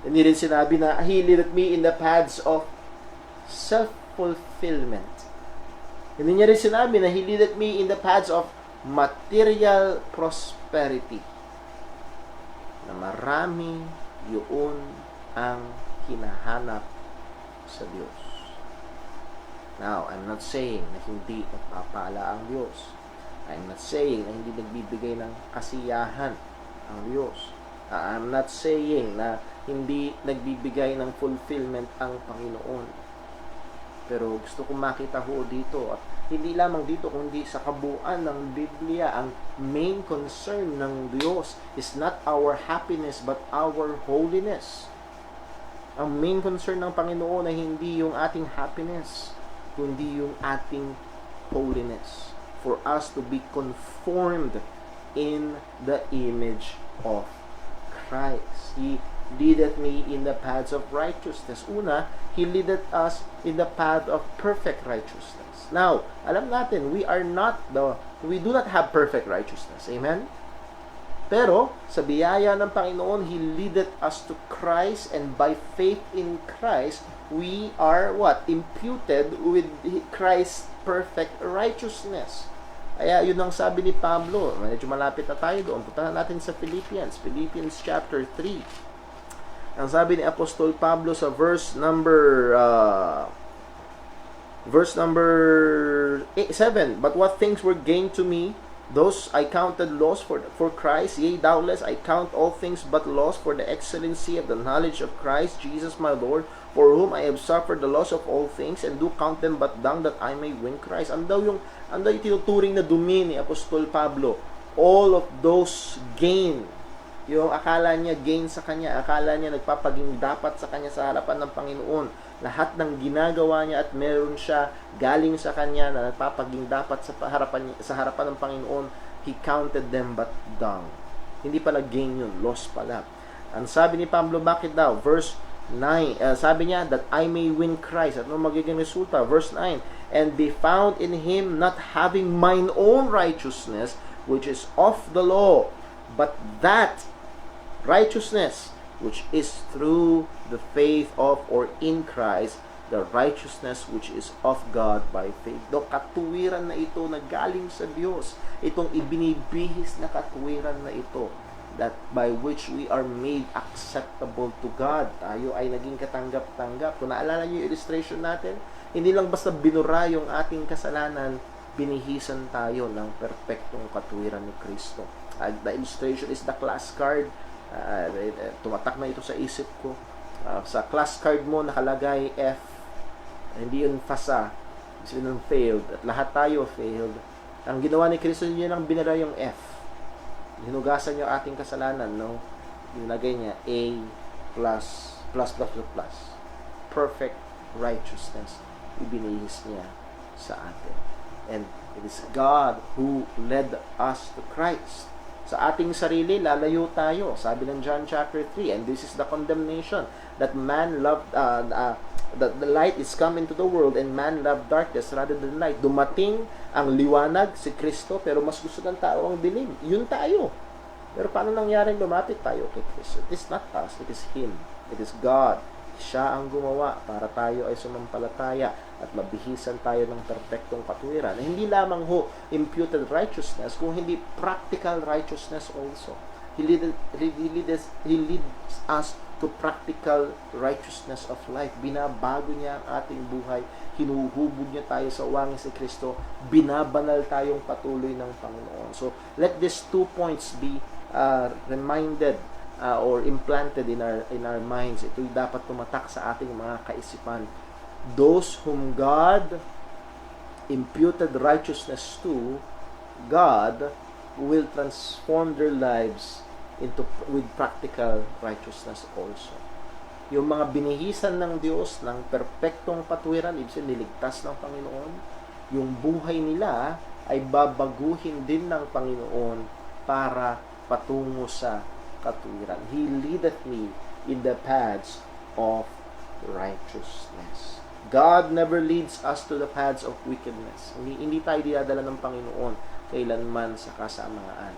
Hindi rin sinabi na He leadeth me in the paths of self-fulfillment. Hindi niya rin sinabi na He leadeth me in the paths of material prosperity. Na marami yun ang hinahanap sa Diyos. Now, I'm not saying na hindi nagpapala ang Diyos. I'm not saying na hindi nagbibigay ng kasiyahan ang Diyos. I'm not saying na hindi nagbibigay ng fulfillment ang Panginoon. Pero gusto kong makita ho dito, at hindi lamang dito kundi sa kabuuan ng Biblia, ang main concern ng Diyos is not our happiness but our holiness. Ang main concern ng Panginoon ay hindi yung ating happiness, kundi yung ating holiness. For us to be conformed in the image of Christ. He leadeth me in the paths of righteousness. Una, He leadeth us in the path of perfect righteousness. Now, alam natin, we do not have perfect righteousness. Amen? Pero, sa biyaya ng Panginoon, He leadeth us to Christ, and by faith in Christ, we are what? Imputed with Christ's perfect righteousness. Kaya yun ang sabi ni Pablo. Medyo malapit na tayo doon. Puntahan natin sa Philippians chapter 3. Ang sabi ni Apostol Pablo sa verse number 7, but what things were gained to me, those I counted loss for Christ. Yea, doubtless I count all things but loss for the excellency of the knowledge of Christ Jesus my Lord, for whom I have suffered the loss of all things, and do count them but dung, that I may win Christ. Ano daw yung tinuturing na dumi ni Apostol Pablo? All of those gain. Yung akala niya gain sa kanya, akala niya nagpapaging dapat sa kanya sa harapan ng Panginoon. Lahat ng ginagawa niya at meron siya galing sa kanya na nagpapaging dapat sa harapan ng Panginoon, he counted them but dung. Hindi pala gain yun, loss pala. Ang sabi ni Pablo, bakit daw? Verse 9, sabi niya, that I may win Christ. At ano magiging resulta? Verse 9, and be found in Him, not having mine own righteousness, which is of the law, but that righteousness which is through the faith of or in Christ, the righteousness which is of God by faith. Do katuwiran na ito na galing sa Diyos. Itong ibinibihis na katuwiran na ito, that by which we are made acceptable to God. Tayo ay naging katanggap-tanggap. Kung naalala niyo yung illustration natin, hindi lang basta binura yung ating kasalanan, binihisan tayo ng perpektong katuwiran ni Kristo. The illustration is the class card. Tumatak na ito sa isip ko. Sa class card mo nakalagay F, hindi yun FASA, yun failed, at lahat tayo failed. Ang ginawa ni Kristo, yun ang binara yung F, hinugasan yung ating kasalanan, no? Nilagay niya A plus perfect righteousness, ibinihis niya sa atin. And it is God who led us to Christ. Sa ating sarili, lalayo tayo. Sabi ng John chapter 3, and this is the condemnation, that man loved, that the light is come into the world, and man loved darkness rather than light. Dumating ang liwanag, si Kristo, pero mas gusto ng tao ang dilim. Yun tayo. Pero paano nangyaring lumapit tayo kay Kristo? It is not us, it is Him. It is God. Siya ang gumawa para tayo ay sumampalataya at mabihisan tayo ng perpektong katuwiran. Hindi lamang ho imputed righteousness, kung hindi practical righteousness also. He leads us to practical righteousness of life. Binabago niya ang ating buhay. Hinuhubog niya tayo sa wangis ni Kristo. Binabanal tayong patuloy ng Panginoon. So, let these 2 points be reminded or implanted in our minds. Ito'y dapat tumatak sa ating mga kaisipan. Those whom God imputed righteousness to, God will transform their lives with practical righteousness also. Yung mga binihisan ng Diyos ng perpektong katwiran, ibig sabihin niligtas ng Panginoon, yung buhay nila ay babaguhin din ng Panginoon para patungo sa katwiran. He leadeth me in the paths of righteousness. God never leads us to the paths of wickedness. Hindi tayo dinadala ng Panginoon kailanman sa kasamaan.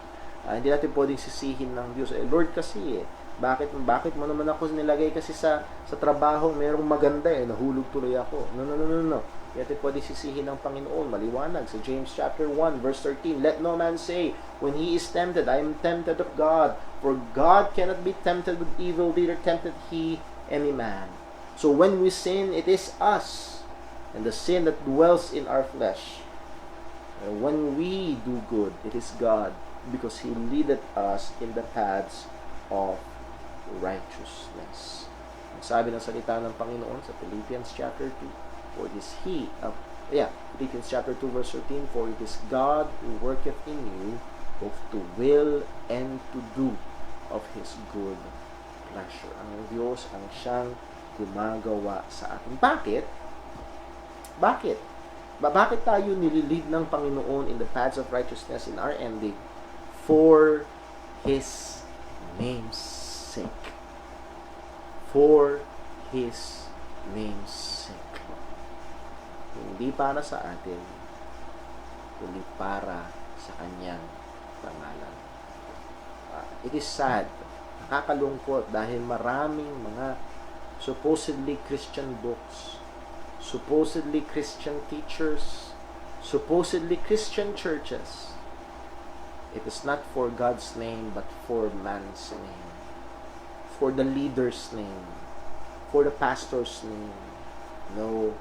Hindi natin pwedeng sisihin ng Diyos. Lord kasi bakit mo naman ako nilagay kasi sa trabaho, merong maganda nahulog tuloy ako. No. Hindi natin pwedeng sisihin ng Panginoon. Maliwanag sa James chapter 1 verse 13, let no man say when he is tempted, I am tempted of God, for God cannot be tempted with evil, neither tempted he any man. So when we sin, it is us and the sin that dwells in our flesh. And when we do good, it is God, because He leadeth us in the paths of righteousness. Ang sabi ng salita ng Panginoon sa Philippians chapter 2, for it is Philippians chapter 2 verse 13, for it is God who worketh in you both to will and to do of His good pleasure. Ang Diyos ang siyang gumagawa sa atin. Bakit? Bakit tayo nililid ng Panginoon in the paths of righteousness in our ending? For His name's sake. For His name's sake. Hindi para sa atin, kundi para sa Kanyang pangalan. It is sad, nakakalungkot dahil maraming mga supposedly Christian books, supposedly Christian teachers, supposedly Christian churches. It is not for God's name, but for man's name, for the leader's name, for the pastor's name. No.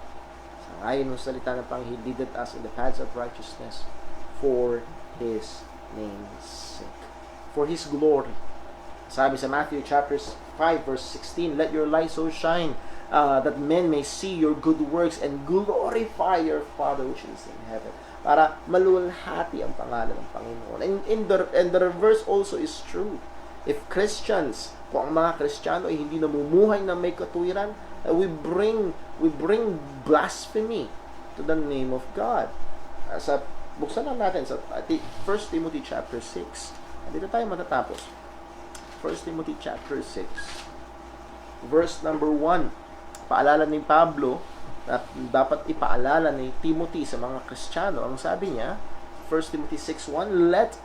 Sangayon ng salita ng Panginoon, He leadeth us in the paths of righteousness for His name's sake, for His glory. Sabi sa Matthew chapter 5 verse 16, let your light so shine that men may see your good works and glorify your Father which is in heaven. Para maluwalhati ang pangalan ng Panginoon. And the reverse also is true. If Christians, kung ang mga Kristiyano ay hindi namumuhay na may katwiran, we bring blasphemy to the name of God. Buksan lang natin sa 1 Timothy chapter 6. Dito tayo matatapos. 1 Timothy chapter 6 verse number 1. Paalala ni Pablo na dapat ipaalala ni Timothy sa mga Kristiyano. Ang sabi niya, 1 Timothy 6:1, let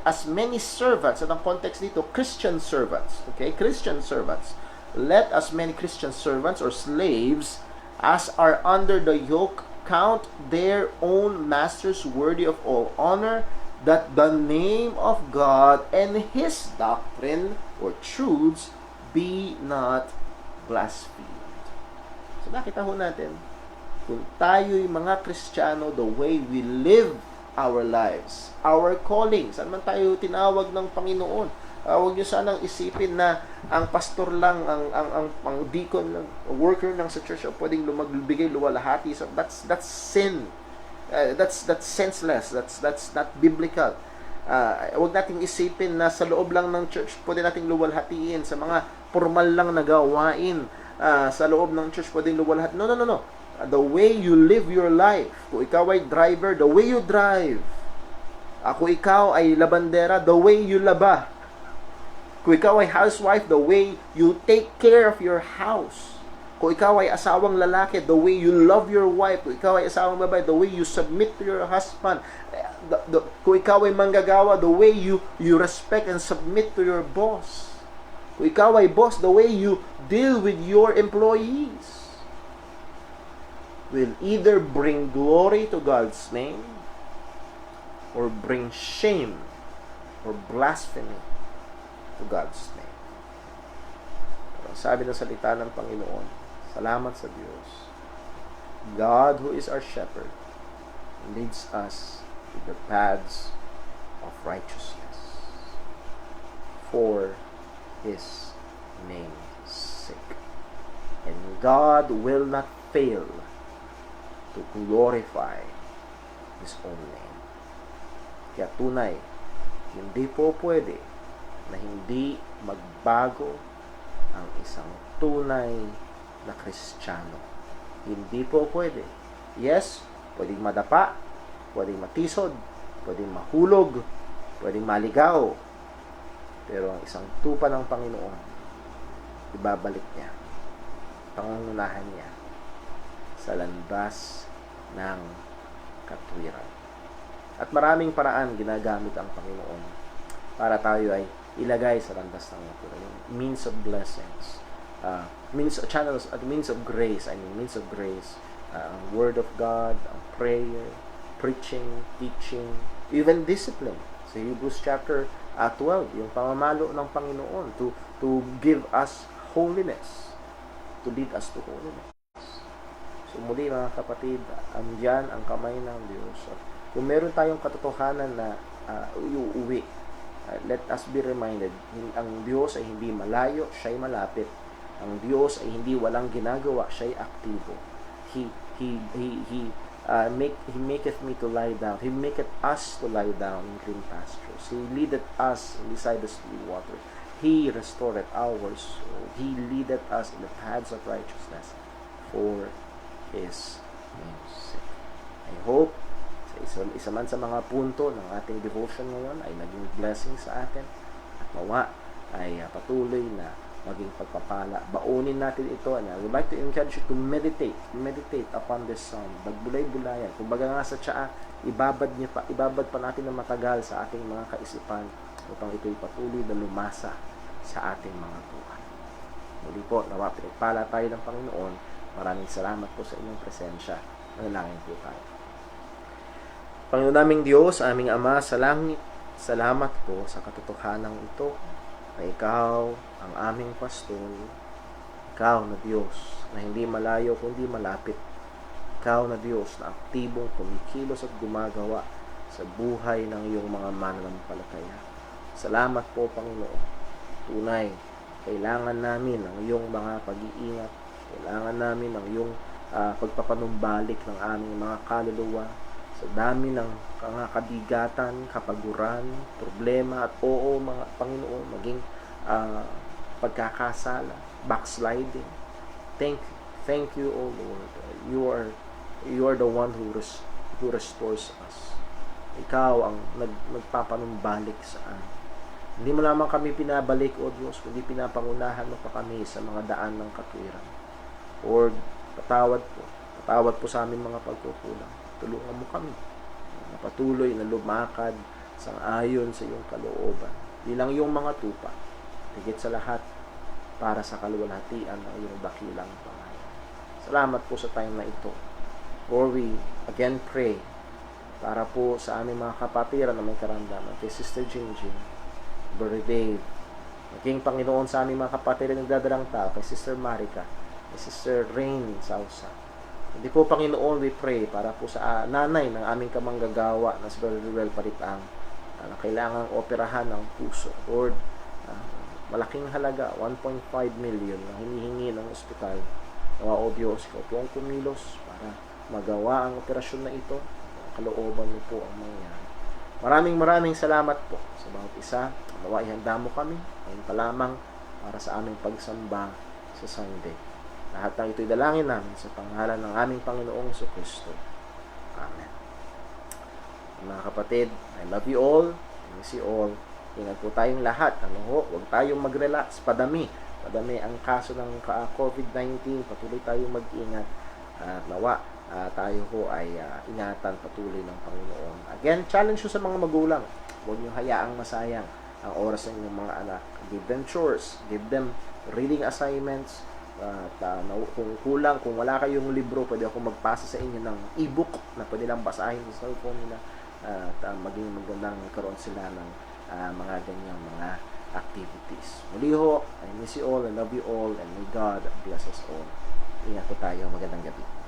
as many servants, at ang context dito, Christian servants, okay? Christian servants. Let as many Christian servants or slaves as are under the yoke count their own masters worthy of all honor, that the name of God and His doctrine or truths be not blasphemed. So nakita ho natin, kung tayo'y mga Kristiyano, the way we live our lives, our calling, saan man tayo tinawag ng Panginoon, huwag nyo sanang isipin na ang pastor lang, ang deacon lang, worker lang sa church, pwedeng magbigay luwalhati. So that's sin. That's senseless. That's not biblical. Huwag nating isipin na sa loob lang ng church pwede nating luwalhatiin sa mga formal lang na gawain. Sa loob ng church pwedeng luwalhati. No. The way you live your life. Kung ikaw ay driver, the way you drive. Kung ikaw ay labandera, the way you laba. Kung ikaw ay housewife, the way you take care of your house. Kung ikaw ay asawang lalaki, the way you love your wife. Kung ikaw ay asawang babae, the way you submit to your husband. Kung ikaw ay manggagawa, the way you respect and submit to your boss. Kung ikaw ay boss, the way you deal with your employees will either bring glory to God's name or bring shame or blasphemy to God's name. Pero sabi ng salita ng Panginoon, salamat sa Diyos. God who is our shepherd leads us to the paths of righteousness for His name's sake. And God will not fail to glorify His own name. Kaya tunay, hindi po pwede na hindi magbago ang isang tunay na Kristiyano. Hindi po pwede. Yes, pwedeng madapa, pwedeng matisod, pwedeng mahulog, pwedeng maligaw. Pero ang isang tupa ng Panginoon, ibabalik niya, pangungunahan niya sa landas ng katwiran. At maraming paraan ginagamit ang Panginoon para tayo ay ilagay sa landas ng katwiran. Means of blessings, means of grace, means of grace, ang Word of God, ang prayer, preaching, teaching, even discipline. Sa Hebrews chapter 12, yung pamamalo ng Panginoon to give us holiness, to lead us to holiness. So muli mga kapatid, andyan ang kamay ng Diyos. Kung meron tayong katotohanan na uuwi, let us be reminded, ang Diyos ay hindi malayo, siya ay malapit. Ang Diyos ay hindi walang ginagawa, siya ay aktibo. He maketh me to lie down. He maketh us to lie down in green pastures. He leadeth us beside the still water. He restored our soul. He leadeth us in the paths of righteousness for His name's sake. I hope isa man sa mga punto ng ating devotion ngayon ay naging blessing sa atin at nawa ay patuloy na maging pagpapala. Baunin natin ito, and I would like to encourage you to meditate upon this psalm. Bagbulay-bulayan. Kumbaga nga sa tsaa, ibabad pa natin ng matagal sa ating mga kaisipan upang ito'y patuloy na lumasa sa ating mga buhay. Muli po, nawa pinagpala tayo ng Panginoon. Maraming salamat po sa inyong presensya. Manalangin po tayo. Panginoon naming Diyos, aming Ama sa langit, salamat po sa katotohanan ito na Ikaw ang aming pastor, Ikaw na Diyos na hindi malayo kundi malapit, Ikaw na Diyos na aktibong kumikilos at gumagawa sa buhay ng iyong mga mananampalataya. Salamat po Panginoon. Tunay, kailangan namin ang iyong mga pag-iingat, kailangan namin ang iyong pagpapanumbalik ng aming mga kaluluwa sa dami ng kabigatan, kapaguran, problema at mga Panginoon, maging pagkakasala, backsliding. Thank you, O Lord. You are the one who restores us. Ikaw ang nagpapanumbalik sa amin. Hindi mo lamang kami pinabalik, O Diyos, kundi pinapangunahan mo pa kami sa mga daan ng katwiran. Lord, patawad po sa aming mga pagkukulang. Tulungan mo kami na patuloy na lumakad sang-ayon sa iyong kalooban. Di lang iyong mga tupa, higit sa lahat para sa kaluwalhatian ng iyong dakilang pangalan. Salamat po sa time na ito. Lord, we again pray para po sa aming mga kapatiran na may karamdaman, kay Sister Jingjing, Brother Dave, maging Panginoon sa aming mga kapatiran na nagdadalang tao, kay Sister Marika, kay Sister Rain Sausa. Hindi po Panginoon, we pray para po sa nanay ng aming kamanggagawa na si Brother Ruel Paritang na kailangang operahan ng puso. Lord, malaking halaga, 1.5 million na hinihingi ng ospital. Nawa o Diyos, ikaw po ang kumilos para magawa ang operasyon na ito. Kalooban mo po ang mangyari. Maraming salamat po sa bawat isa. Nawa ihanda mo kami ngayon pa lamang para sa aming pagsamba sa Sunday. Lahat ng ito'y dalangin namin sa pangalan ng aming Panginoong Jesucristo. Amen. Mga kapatid, I love you all. I miss you all. Ingat po tayong lahat. Huwag tayong mag-relax. Padami ang kaso ng COVID-19. Patuloy tayong mag-ingat. At nawa, tayo ho ay ingatan patuloy ng Panginoon. Again, challenge ko sa mga magulang. Huwag niyo hayaang masayang ang oras ng inyong mga anak. Give them chores. Give them reading assignments. Kung wala kayong libro, pwede ako magpasa sa inyo ng e-book na pwede lang basahin sa cellphone nila at maging magandang karoon sila ng mga ganyang mga activities. Muli ho, I miss you all, I love you all, and may God bless us all. Ingat po tayo. Magandang gabi.